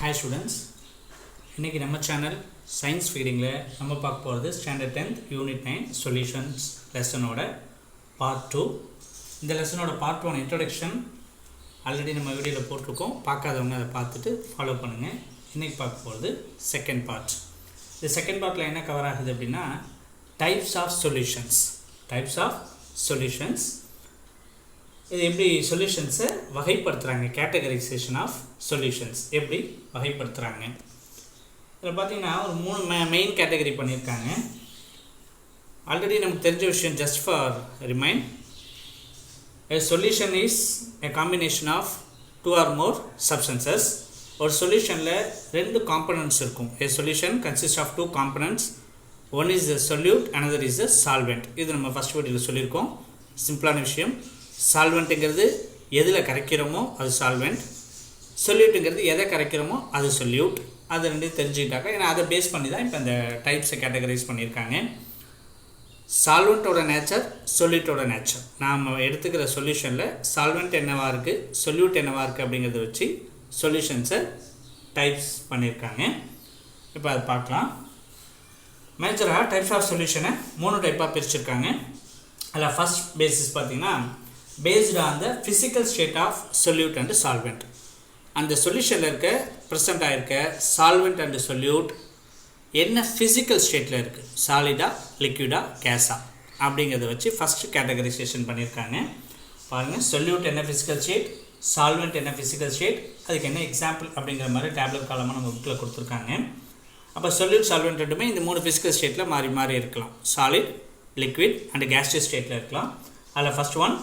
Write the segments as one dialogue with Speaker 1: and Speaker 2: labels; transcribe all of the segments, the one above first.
Speaker 1: Hi students, இன்னைக்கு நம்ம channel science ஃபீடிங்கில் நம்ம பார்க்க போகிறது ஸ்டாண்டர்ட் 10th யூனிட் 9 சொல்யூஷன்ஸ் லெசனோட பார்ட் 2. இந்த லெசனோட பார்ட் 1 இன்ட்ரடக்ஷன் ஆல்ரெடி நம்ம வீடியோவில் போட்டிருக்கோம். பார்க்காதவங்க அதை பார்த்துட்டு ஃபாலோ பண்ணுங்கள். இன்றைக்கி பார்க்க போகிறது செகண்ட் பார்ட். இந்த செகண்ட் பார்ட்டில் என்ன கவர் ஆகுது அப்படின்னா டைப்ஸ் ஆஃப் சொல்யூஷன்ஸ். இது எப்படி சொல்யூஷன்ஸை வகைப்படுத்துகிறாங்க, கேட்டகரைசேஷன் ஆஃப் சொல்யூஷன்ஸ் எப்படி வகைப்படுத்துகிறாங்க. இதில் பார்த்தீங்கன்னா ஒரு 3 மெயின் கேட்டகரி பண்ணியிருக்காங்க. ஆல்ரெடி நமக்கு தெரிஞ்ச விஷயம், just for remind, a solution is a combination of 2 or more substances. ஒரு சொல்யூஷனில் 2 காம்பனன்ட்ஸ் இருக்கும். a solution consists of 2 components. One is the solute, another is the solvent. இது நம்ம ஃபஸ்ட் வீடியோவில் சொல்லியிருக்கோம். சிம்பிளான விஷயம். சால்வெண்ட்டுங்கிறது எதில் கரைக்கிறோமோ அது சால்வெண்ட், சொல்யூட்டுங்கிறது எதை கரைக்கிறோமோ அது சொல்யூட். அது ரெண்டு தெரிஞ்சுக்கிட்டாக்க, ஏன்னா அதை பேஸ் பண்ணி தான் இப்போ இந்த டைப்ஸை கேட்டகரைஸ் பண்ணியிருக்காங்க. சால்வெண்ட்டோட நேச்சர், சொல்யூட்டோட நேச்சர், நாம் எடுத்துக்கிற சொல்யூஷனில் சால்வெண்ட் என்னவாக இருக்குது, சொல்யூட் என்னவாக இருக்குது அப்படிங்கிறத வச்சு சொல்யூஷன்ஸை டைப்ஸ் பண்ணியிருக்காங்க. இப்போ அதை பார்க்கலாம். மேஜராக டைப்ஸ் ஆஃப் சொல்யூஷனை 3 டைப்பாக பிரிச்சுருக்காங்க. அதில் ஃபஸ்ட் பேசிஸ் பார்த்திங்கன்னா based on the physical state of solute and solvent. அந்த சொல்யூஷனில் இருக்க ப்ரெசென்ட் ஆகிருக்க சால்வெண்ட் அண்ட் சொல்யூட் என்ன ஃபிசிக்கல் ஸ்டேட்டில் இருக்குது, சாலிடாக, லிக்விடாக, கேஸாக அப்படிங்கிறத வச்சு ஃபஸ்ட்டு கேட்டகரைசேஷன் பண்ணியிருக்காங்க. பாருங்கள், சொல்யூட் என்ன ஃபிசிக்கல் ஸ்டேட், சால்வெண்ட் என்ன ஃபிசிக்கல் ஸ்டேட், அதுக்கு என்ன எக்ஸாம்பிள் அப்படிங்கிற மாதிரி டேப்லெட் காலமாக நம்ம புக்கில் கொடுத்துருக்காங்க. அப்போ சொல்யூட், சால்வெண்ட் ரெண்டுமே இந்த 3 ஃபிசிக்கல் ஸ்டேட்டில் மாறி மாறி இருக்கலாம். சாலிட், லிக்விட் அண்ட் கேஸ்ட்ரஸ் ஸ்டேட்டில் இருக்கலாம். அதில் ஃபஸ்ட் ஒன்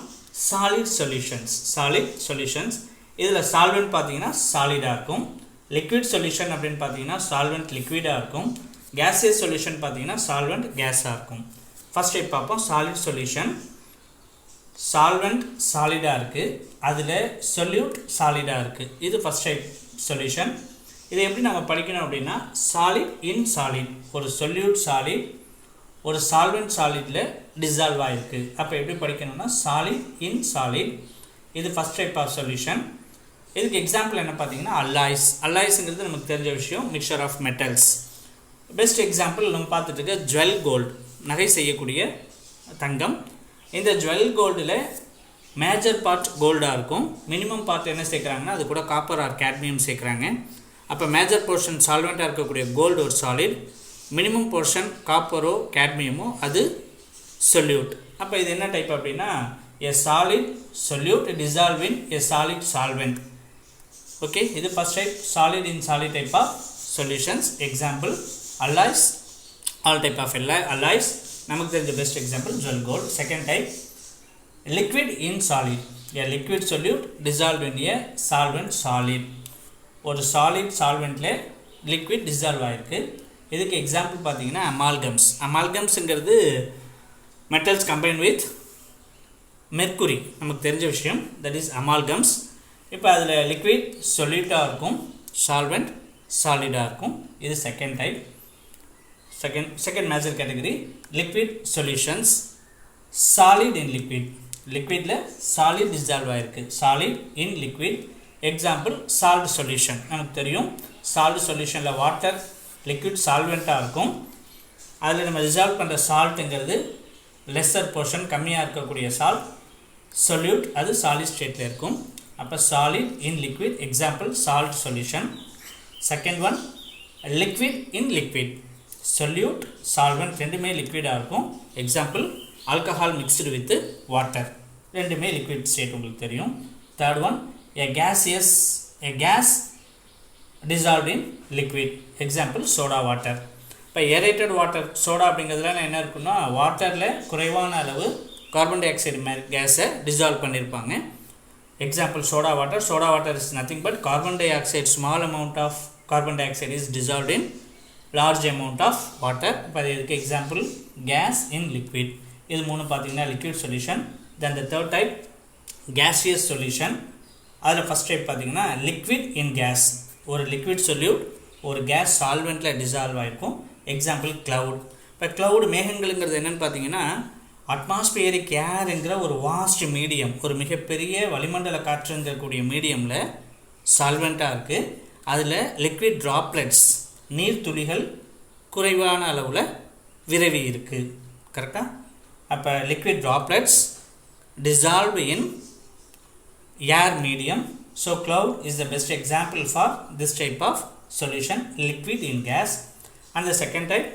Speaker 1: சாலிட் சொல்யூஷன்ஸ். இதில் சால்வெண்ட் பார்த்தீங்கன்னா சாலிடாக இருக்கும். லிக்விட் சொல்யூஷன் அப்படின்னு பார்த்தீங்கன்னா சால்வெண்ட் லிக்விடாக இருக்கும். கேஸியஸ் சொல்யூஷன் பார்த்தீங்கன்னா சால்வெண்ட் கேஸாக இருக்கும். ஃபர்ஸ்ட் டைப் பார்ப்போம். Solid solution. சால்வெண்ட் சாலிடாக இருக்குது, அதில் சொல்யூட் சாலிடாக இருக்குது. இது ஃபர்ஸ்ட் டைப் சொல்யூஷன். இதை எப்படி நம்ம படிக்கணும் அப்படின்னா சாலிட் இன் சாலிட், ஒரு சொல்யூட் சாலிட் ஒரு சால்வெண்ட் சாலிடில் டிசால்வ் ஆகிருக்கு. அப்போ எப்படி படிக்கணும்னா சாலிட் இன் சாலிட். இது ஃபஸ்ட் டைப் ஆஃப் சொல்யூஷன். இதுக்கு எக்ஸாம்பிள் என்ன பார்த்தீங்கன்னா அல்லாய்ஸுங்கிறது நமக்கு தெரிஞ்ச விஷயம், mixture of metals. Best example நம்ம பார்த்துட்டு இருக்க ஜுவல் கோல்டு, நகை செய்யக்கூடிய தங்கம். இந்த ஜுவல் கோல்டில் மேஜர் பார்ட் கோல்டாக இருக்கும், மினிமம் பார்ட் என்ன சேர்க்குறாங்கன்னா அது கூட காப்பர் ஆர் கேட்மியம் சேர்க்குறாங்க. அப்போ மேஜர் போர்ஷன் சால்வெண்ட்டாக இருக்கக்கூடிய கோல்டு ஒரு சாலிட், மினிமம் போர்ஷன் காப்பரோ கேட்மியமோ அது சொல்யூட். அப்போ இது என்ன டைப் அப்படின்னா a solid solute dissolve in a solid solvent. Okay, இது first type solid in solid type of solutions. Example alloys, all type of alloys. நமக்கு தெரிஞ்ச best example jewel gold. Second type liquid in solid, a liquid solute dissolve in a solvent solid. ஒரு solid சால்வெண்ட்டில் liquid dissolve ஆகிருக்கு. இதுக்கு example பார்த்தீங்கன்னா அமால்கம்ஸுங்கிறது metals combine with mercury, நமக்கு தெரிஞ்ச விஷயம், தட் இஸ் அமால்கம்ஸ். இப்போ அதில் லிக்விட் சொல்யூட்டாக இருக்கும், சால்வெண்ட் சாலிடாக இருக்கும். இது second type. Second major category liquid solutions. Solid in liquid, லிக்விடில் சாலிட் டிசால்வ் ஆகிருக்கு, solid in liquid. Example salt solution. நமக்கு தெரியும் சால்ட் சொல்யூஷனில் வாட்டர் லிக்விட் சால்வெண்ட்டாக இருக்கும். அதில் நம்ம ரிசால்வ் பண்ணுற சால்ட்டுங்கிறது லெஸ்ஸர் போர்ஷன், கம்மியாக இருக்கக்கூடிய சால்ட். சொல்யூட் அது சாலிட் ஸ்டேட்டில் இருக்கும். அப்போ solid in liquid, example salt solution. Second one liquid in liquid, solute solvent ரெண்டுமே லிக்விடாக இருக்கும். Example alcohol mixed with water, ரெண்டுமே லிக்விட் ஸ்டேட் உங்களுக்கு தெரியும். Third one a gas dissolved in liquid, example soda water. இப்போ ஏரேட்டட் வாட்டர், சோடா அப்படிங்கிறதுல என்ன இருக்குன்னா வாட்டரில் குறைவான அளவு கார்பன் டை ஆக்சைடு கேஸை டிசால்வ் பண்ணியிருப்பாங்க. Example soda water is nothing but carbon dioxide, small amount of carbon di oxide is dissolved in large amount of water. இப்போ இதுக்கு எக்ஸாம்பிள் கேஸ் இன் லிக்விட். இது 3 பார்த்தீங்கன்னா liquid solution. Then the third type gaseous solution. அதில் first type பார்த்தீங்கன்னா liquid in gas, ஒரு liquid solute ஒரு gas சால்வெண்ட்டில் dissolve ஆகிருக்கும். Example cloud. இப்போ கிளவுட் மேகங்களுங்கிறது என்னென்னு பார்த்தீங்கன்னா அட்மாஸ்பியரிக் ஏருங்கிற ஒரு வாஸ்ட் மீடியம், ஒரு மிகப்பெரிய வளிமண்டல காற்றுங்கக்கூடிய மீடியமில் சால்வெண்ட்டாக இருக்குது. அதில் லிக்விட் ட்ராப்லெட்ஸ் நீர் துளிகள் குறைவான அளவில் விரவி இருக்குது. கரெக்டாக? அப்போ liquid droplets dissolve in air medium. So cloud is the best example for this type of solution, liquid in gas. And the second type,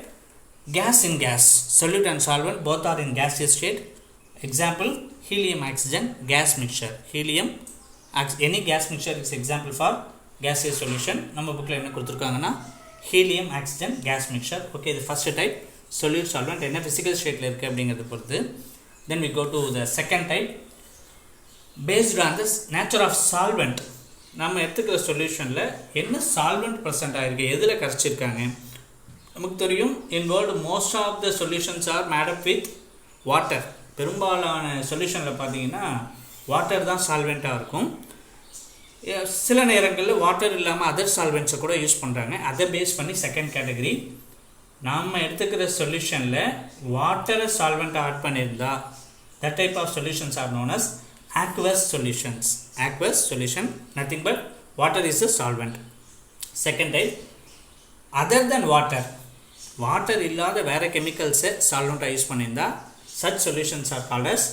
Speaker 1: gas in gas, solute and solvent both are in gaseous state. Example, helium oxygen gas mixture. Helium any gas mixture is example for gaseous solution. நம்ம புக்கில் என்ன கொடுத்துருக்காங்கன்னா helium oxygen gas mixture. Okay, the first type solute solvent என்ன physical stateல இருக்குது அப்படிங்கிறத பொறுத்து. Then we go to the second type, based on the nature of solvent. நம்ம எடுத்துக்கிற சொல்யூஷனில் என்ன சால்வெண்ட் ப்ரெசென்ட் ஆகிருக்கு, எதில் கரைச்சிருக்காங்க. நமக்கு தெரியும் in world most of the solutions are made up with water. பெரும்பாலான சொல்யூஷனில் பார்த்தீங்கன்னா வாட்டர் தான் சால்வெண்ட்டாக இருக்கும். சில நேரங்களில் வாட்டர் இல்லாமல் அதர் சால்வெண்ட்ஸை கூட யூஸ் பண்ணுறாங்க. அதை பேஸ் பண்ணி செகண்ட் கேட்டகரி, நாம் எடுத்துக்கிற சொல்யூஷனில் வாட்டரை சால்வெண்ட்டாக ஆட் பண்ணியிருந்தா that type of solutions are known as aqueous solutions. Aqueous solution, nothing but water is a solvent. Second type, other than water, water இல்லாத வேறு கெமிக்கல்ஸை சால்வெண்ட்டாக யூஸ் பண்ணியிருந்தா such solutions are called as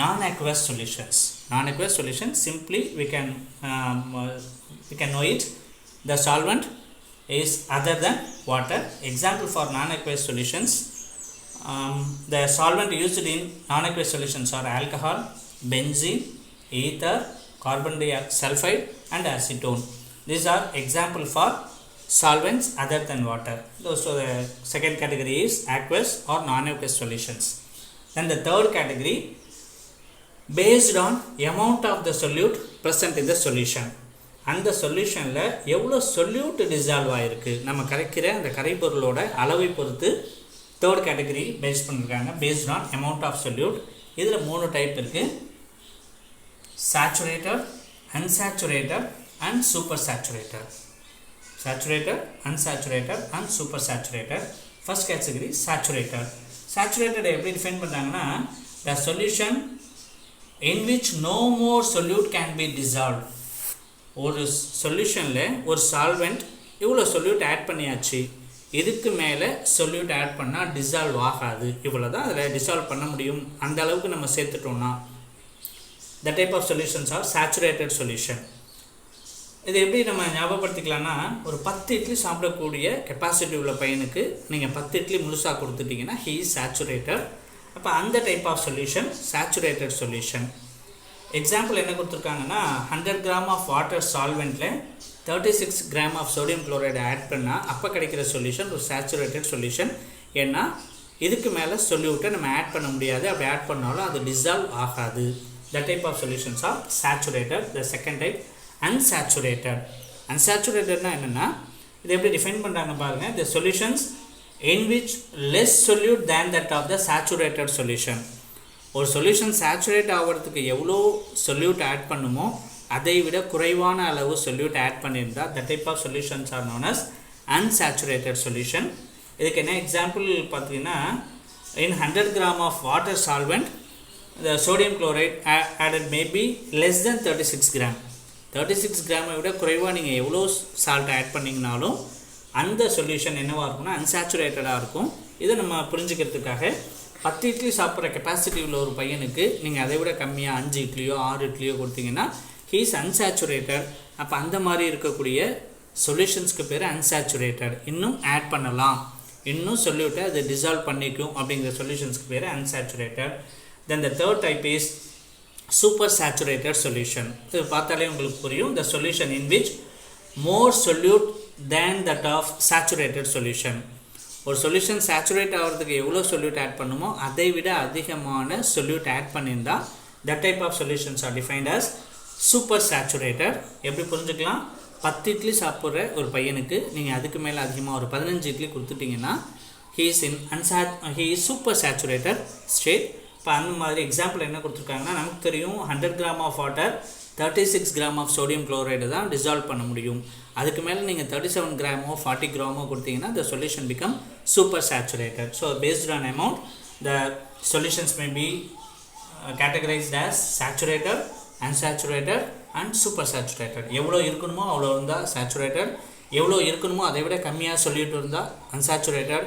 Speaker 1: non-aqueous solutions. Non-aqueous solution, simply we can know it, the solvent is other than water. Example for non-aqueous solutions, the solvent used in non-aqueous solutions are alcohol, benzene, ether, carbon dioxide and acetone. These are example for solvents other than water. So the second category is aqueous or non-aqueous solutions. Then the third category, based on amount of the solute present in the solution. அந்த சொல்யூஷனில் எவ்வளோ solute dissolve ஆகிருக்கு, நம்ம கரைக்கிற அந்த கரைப்பொருளோட அளவை பொறுத்து third category base பண்ணியிருக்காங்க, based on amount of solute. இதில் 3 டைப் இருக்குது, saturated, unsaturated and super saturated. Saturated, unsaturated and super saturated. First category saturated. Saturated எப்படி டிஃபைன் பண்ணுறாங்கன்னா, the solution in which no more solute can be dissolved. ஒரு சொல்யூஷனில் ஒரு solvent இவ்வளோ solute add பண்ணியாச்சு, இதுக்கு மேலே சொல்யூட் ஆட் பண்ணால் டிசால்வ் ஆகாது, இவ்வளோ தான் அதில் டிசால்வ் பண்ண முடியும், அந்த அளவுக்கு நம்ம சேர்த்துட்டோம்னா the type of solutions are saturated solution. இது எப்படி நம்ம ஞாபகப்படுத்திக்கலாம்னா, ஒரு 10 இட்லி சாப்பிடக்கூடிய கெப்பாசிட்டி உள்ள பையனுக்கு நீங்கள் 10 இட்லி முழுசாக கொடுத்துட்டிங்கன்னா he is saturated. அப்போ அந்த type of solution saturated solution. Example என்ன கொடுத்துருக்காங்கன்னா, 100 கிராம் ஆஃப் வாட்டர் சால்வெண்ட்டில் 36 gram of sodium chloride add பண்ணால் அப்போ கிடைக்கிற சொல்யூஷன் ஒரு சேச்சுரேட்டட் சொல்யூஷன். ஏன்னா இதுக்கு மேலே சொல்யூட்டை நம்ம ஆட் பண்ண முடியாது, அப்படி ஆட் பண்ணாலும் அது டிசால்வ் ஆகாது. The type of solutions are saturated. The second type unsaturated. அன்சேச்சுரேட்டட்னா என்னென்னா, இது எப்படி டிஃபைன் பண்ணுறாங்க பாருங்கள், த சொல்யூஷன்ஸ் in which less solute than that of the saturated solution. ஒரு சொல்யூஷன் சேச்சுரேட் ஆகிறதுக்கு எவ்வளோ சொல்யூட் ஆட் பண்ணுமோ அதை விட குறைவான அளவு சொல்யூட் ஆட் பண்ணியிருந்தால் that type of solutions are known as unsaturated solution. இதுக்கு என்ன எக்ஸாம்பிள் பார்த்தீங்கன்னா, in 100 gram of water solvent the sodium chloride added may be less than 36 gram. 36 கிராமை விட குறைவாக நீங்கள் எவ்வளோ சால்ட் ஆட் பண்ணிங்கனாலும் அந்த சொல்யூஷன் என்னவாக இருக்கும்னா அன்சேச்சுரேட்டடாக இருக்கும். இதை நம்ம புரிஞ்சுக்கிறதுக்காக 10 இட்லி சாப்பிட்ற கெப்பாசிட்டி உள்ள ஒரு பையனுக்கு நீங்கள் அதை விட கம்மியாக 5 இட்லியோ 6 இட்லியோ கொடுத்தீங்கன்னா he is unsaturated. அப்போ அந்த மாதிரி இருக்கக்கூடிய சொல்யூஷன்ஸ்க்கு பேர் அன்சேச்சுரேட்டட். இன்னும் ஆட் பண்ணலாம், இன்னும் சொல்யூட்டை அதை டிசால்வ் பண்ணிக்கும் அப்படிங்கிற சொல்யூஷன்ஸ்க்கு பேர் unsaturated. Then the third type is super saturated solution. இது பார்த்தாலே உங்களுக்கு புரியும், the solution in which more solute than that of saturated solution. ஒரு சொல்யூஷன் சேச்சுரேட் ஆகிறதுக்கு எவ்வளோ சொல்யூட் ஆட் பண்ணுமோ அதை விட அதிகமான சொல்யூட் ஆட் பண்ணியிருந்தால் that type of solutions are defined as super saturated. எப்படி புரிஞ்சுக்கலாம், 10 இட்லி சாப்பிட்ற ஒரு பையனுக்கு நீங்கள் அதுக்கு மேலே அதிகமாக ஒரு 15 இட்லி கொடுத்துட்டிங்கன்னா he is super saturated state. இப்போ அந்த மாதிரி எக்ஸாம்பிள் என்ன கொடுத்துருக்காங்கன்னா, நமக்கு தெரியும் 100 gram of water 36 gram of sodium chloride தான் டிசால்வ் பண்ண முடியும். அதுக்கு மேலே நீங்கள் 37 கிராமோ 40 கிராமோ கொடுத்தீங்கன்னா the solution become super saturated. So based on amount the solutions may be categorized as saturated, unsaturated and super saturated. எவ்வளோ இருக்கணுமோ அவ்வளோ இருந்தால் சேச்சுரேட்டட், எவ்வளோ இருக்கணுமோ அதை விட கம்மியாக சொல்லிட்டு இருந்தால் அன்சேச்சுரேட்டட்,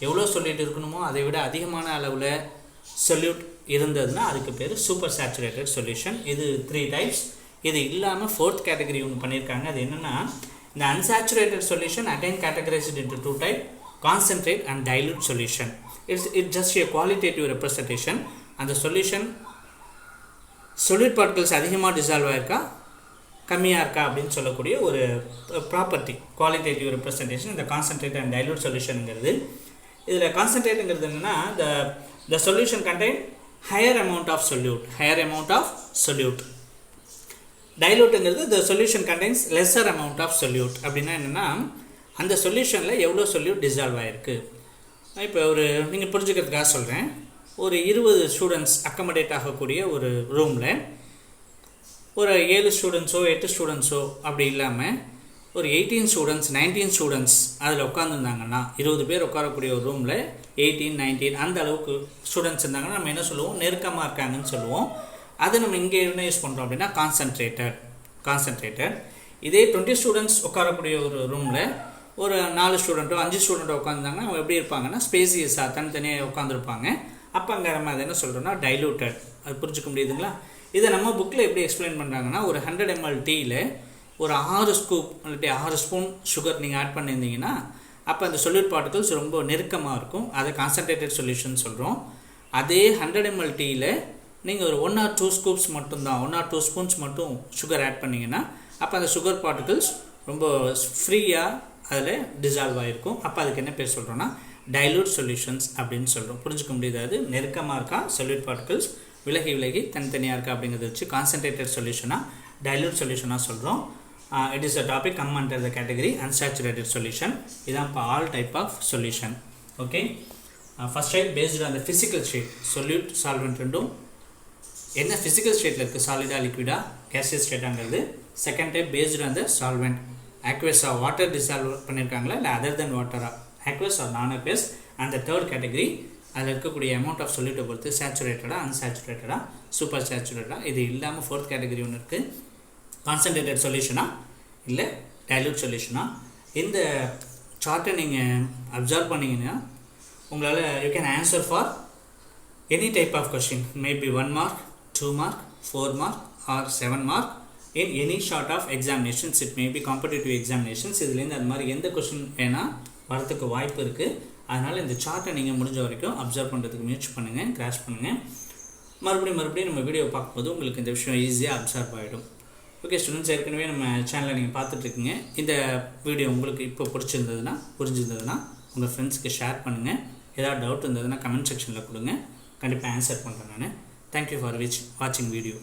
Speaker 1: எவ்வளோ சொல்லிட்டு இருக்கணுமோ அதை விட அதிகமான அளவில் சொல்யூட் இருந்ததுன்னா அதுக்கு பேர் சூப்பர் சேச்சுரேட்டட் சொல்யூஷன். இது 3 டைப்ஸ். இது இல்லாமல் 4th கேட்டகரி ஒன்று பண்ணியிருக்காங்க. அது என்னென்னா, இந்த unsaturated solution again categorised into 2 type, concentrate and dilute solution. It's just A qualitative representation. அந்த சொல்யூஷன் சொல்யூட் பார்ட்டிகல்ஸ் அதிகமாக டிசால்வ் ஆயிருக்கா கம்மியாக இருக்கா அப்படின்னு சொல்லக்கூடிய ஒரு ப்ராப்பர்ட்டி, குவாலிட்டேட்டிவ் ரெப்ரசன்டேஷன் இந்த கான்சன்ட்ரேட் அண்ட் டைலூட் சொல்யூஷனுங்கிறது. இதில் கான்சன்ட்ரேட்டுங்கிறது என்னென்னா, the solution contain higher amount of solute. Diluteங்கிறது the solution contains lesser amount of solute. அப்படின்னா என்னென்னா, அந்த சொல்யூஷனில் எவ்வளோ சொல்யூட் டிசால்வ் ஆகிருக்கு. இப்போ நீங்கள் புரிஞ்சுக்கிறதுக்காக சொல்கிறேன். ஒரு 20 ஸ்டூடெண்ட்ஸ் அக்கமடேட் ஆகக்கூடிய ஒரு ரூமில் ஒரு 7 ஸ்டூடெண்ட்ஸோ 8 ஸ்டூடெண்ட்ஸோ அப்படி இல்லாமல் ஒரு 18 ஸ்டூடெண்ட்ஸ் 19 ஸ்டூடெண்ட்ஸ் அதில் உட்காந்துருந்தாங்கன்னா, 20 பேர் உட்காரக்கூடிய ஒரு ரூமில் 18 19 அந்த அளவுக்கு ஸ்டூடெண்ட்ஸ் இருந்தாங்கன்னா நம்ம என்ன சொல்லுவோம், நெருக்கமாக இருக்காங்கன்னு சொல்லுவோம். அதை நம்ம இங்கே என்ன யூஸ் பண்ணுறோம் அப்படின்னா கான்சன்ட்ரேட்டட். இதே 20 ஸ்டூடெண்ட்ஸ் உட்காரக்கூடிய ஒரு ரூமில் ஒரு 4 ஸ்டூடெண்ட்டோ 5 ஸ்டூடெண்ட்டோ உட்காந்துருந்தாங்கன்னா அவங்க எப்படி இருப்பாங்கன்னா ஸ்பேசியஸாக தனித்தனியாக உட்காந்துருப்பாங்க. அப்போ அங்கே நம்ம அதை என்ன சொல்கிறோம்னா டைலூட்டட். அது புரிஞ்சுக்க முடியுதுங்களா? இதை நம்ம புக்கில் எப்படி எக்ஸ்பிளைன் பண்ணுறாங்கன்னா, ஒரு 100 ml டீயில் ஒரு 6 ஸ்கூப் இல்லாட்டி 6 ஸ்பூன் சுகர் நீங்கள் ஆட் பண்ணியிருந்தீங்கன்னா அப்போ அந்த சொல்யூட் பார்ட்டிகல்ஸ் ரொம்ப நெருக்கமாக இருக்கும். அதை கான்சன்ட்ரேட்டட் சொல்யூஷன் சொல்கிறோம். அதே 100 ml டீயில் நீங்கள் ஒரு 1 or 2 ஸ்கூப்ஸ் மட்டும்தான் 1 or 2 ஸ்பூன்ஸ் மட்டும் சுகர் ஆட் பண்ணிங்கன்னா அப்போ அந்த சுகர் பார்ட்டிகல்ஸ் ரொம்ப ஃப்ரீயாக அதில் டிசால்வ் ஆகிருக்கும். அப்போ அதுக்கு என்ன பேர் சொல்கிறோன்னா டைலூட் சொல்யூஷன்ஸ் அப்படின்னு சொல்கிறோம். புரிஞ்சுக்க முடியுது? அது நெருக்கமாக இருக்கா சொல்யூட் பார்ட்டிகல்ஸ், விலகி தனித்தனியாக இருக்கா அப்படிங்கிறத வச்சு கான்சன்ட்ரேட்டட் சொல்யூஷனாக டைலூட் சொல்யூஷனாக சொல்கிறோம். It is a topic come under the category unsaturated solution. இதான் இப்போ all type of solution. Okay. First type based on the physical state, solute solvent ரெண்டும் என்ன physical stateல இருக்குது, சாலிடா லிக்விடா gaseous stateங்கிறது. Second type based on the solvent, aqueous or water dissolve பண்ணியிருக்காங்களா இல்லை other than water, aqueous or non-aqueous. and the third category அதில் இருக்கக்கூடிய amount of solute பொறுத்து சேச்சுரேட்டடா அன்சேச்சுரேட்டடா சூப்பர் சேச்சுரேட்டடா. இது இல்லாமல் 4th கேட்டகரி ஒன்று இருக்குது, கான்சன்ட்ரேட்டட் சொல்யூஷனா இல்லை டைலூட் சொல்யூஷனா. இந்த சார்ட்டை நீங்கள் அப்சர்வ் பண்ணிங்கன்னா உங்களால் you can answer for any type of question, maybe 1 mark 2 mark 4 mark or 7 mark in any sort of examinations. it may be competitive examinations. இதுலேருந்து அது மாதிரி எந்த கொஸ்டின் வேணால் வரத்துக்கு வாய்ப்பு இருக்குது. அதனால் இந்த சார்ட்டை நீங்கள் முடிஞ்ச வரைக்கும் அப்சர்வ் பண்ணுறதுக்கு முயற்சி பண்ணுங்கள், கிராஷ் பண்ணுங்கள். மறுபடியும் நம்ம வீடியோ பார்க்கும்போது உங்களுக்கு இந்த விஷயம் ஈஸியாக அப்சர்வ் ஆகிடும். ஓகே ஸ்டூடெண்ட்ஸ், ஏற்கனவே நம்ம சேனலை நீங்கள் பார்த்துட்ருக்கீங்க. இந்த வீடியோ உங்களுக்கு இப்போ புரிஞ்சிருந்ததுன்னா உங்கள் ஃப்ரெண்ட்ஸ்க்கு ஷேர் பண்ணுங்கள். ஏதாவது டவுட் இருந்ததுன்னா கமெண்ட் செக்ஷனில் கொடுங்க, கண்டிப்பாக ஆன்சர் பண்ணுறேன் நான். தேங்க்யூ ஃபார் வாட்சிங் வீடியோ.